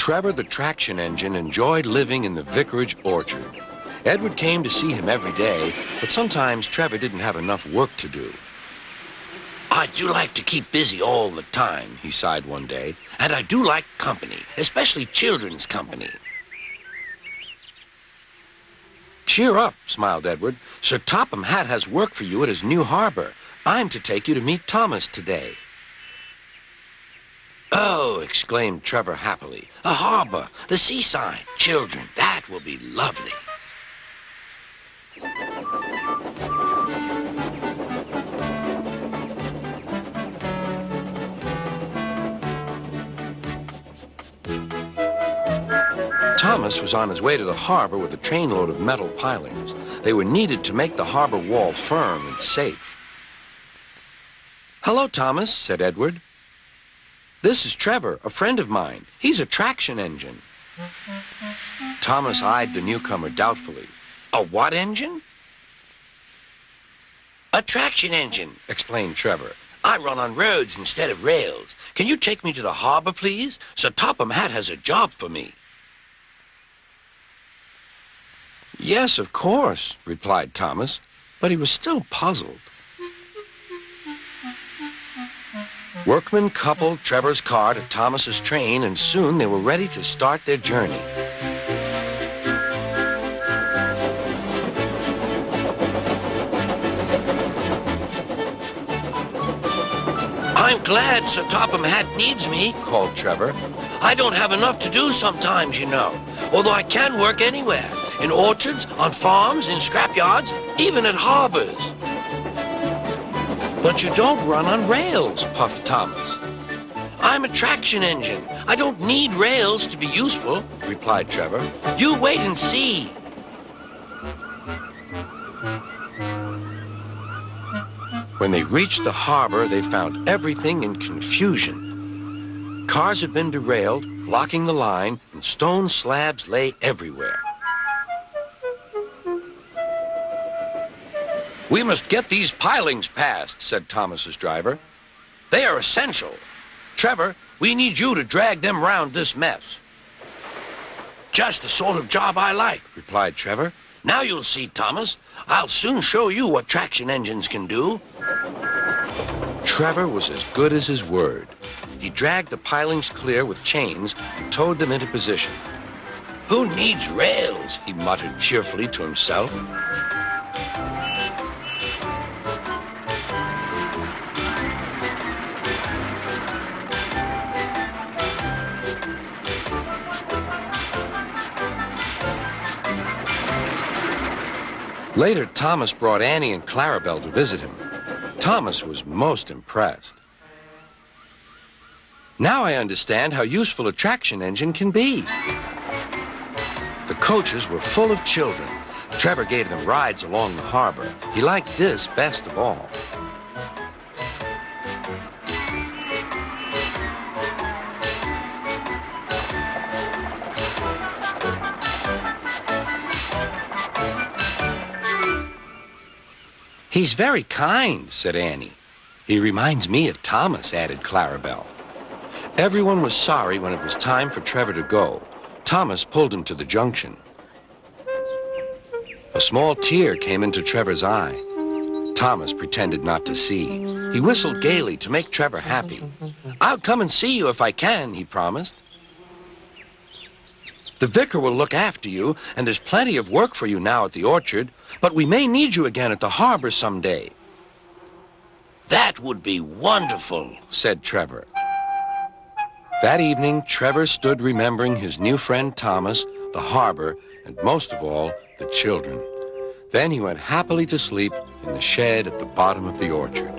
Trevor the traction engine enjoyed living in the vicarage orchard. Edward came to see him every day, but sometimes Trevor didn't have enough work to do. I do like to keep busy all the time, he sighed one day. And I do like company, especially children's company. Cheer up, smiled Edward. Sir Topham Hatt has work for you at his new harbor. I'm to take you to meet Thomas today. Oh, exclaimed Trevor happily. A harbor, the seaside, children, that will be lovely. Thomas was on his way to the harbor with a trainload of metal pilings. They were needed to make the harbor wall firm and safe. Hello, Thomas, said Edward. This is Trevor, a friend of mine. He's a traction engine. Thomas eyed the newcomer doubtfully. A what engine? A traction engine, explained Trevor. I run on roads instead of rails. Can you take me to the harbor, please? Sir Topham Hatt has a job for me. Yes, of course, replied Thomas, but he was still puzzled. Workmen coupled Trevor's car to Thomas's train, and soon they were ready to start their journey. I'm glad Sir Topham Hatt needs me, called Trevor. I don't have enough to do sometimes, you know, although I can work anywhere. In orchards, on farms, in scrapyards, even at harbors. But you don't run on rails, puffed Thomas. I'm a traction engine. I don't need rails to be useful, replied Trevor. You wait and see. When they reached the harbor, they found everything in confusion. Cars had been derailed, blocking the line, and stone slabs lay everywhere. We must get these pilings past, said Thomas's driver. They are essential. Trevor, we need you to drag them round this mess. Just the sort of job I like, replied Trevor. Now you'll see, Thomas. I'll soon show you what traction engines can do. Trevor was as good as his word. He dragged the pilings clear with chains and towed them into position. Who needs rails? He muttered cheerfully to himself. Later, Thomas brought Annie and Clarabelle to visit him. Thomas was most impressed. Now I understand how useful a traction engine can be. The coaches were full of children. Trevor gave them rides along the harbor. He liked this best of all. He's very kind, said Annie. He reminds me of Thomas, added Clarabelle. Everyone was sorry when it was time for Trevor to go. Thomas pulled him to the junction. A small tear came into Trevor's eye. Thomas pretended not to see. He whistled gaily to make Trevor happy. I'll come and see you if I can, he promised. The vicar will look after you, and there's plenty of work for you now at the orchard, but we may need you again at the harbor someday. That would be wonderful, said Trevor. That evening, Trevor stood remembering his new friend Thomas, the harbor, and most of all, the children. Then he went happily to sleep in the shed at the bottom of the orchard.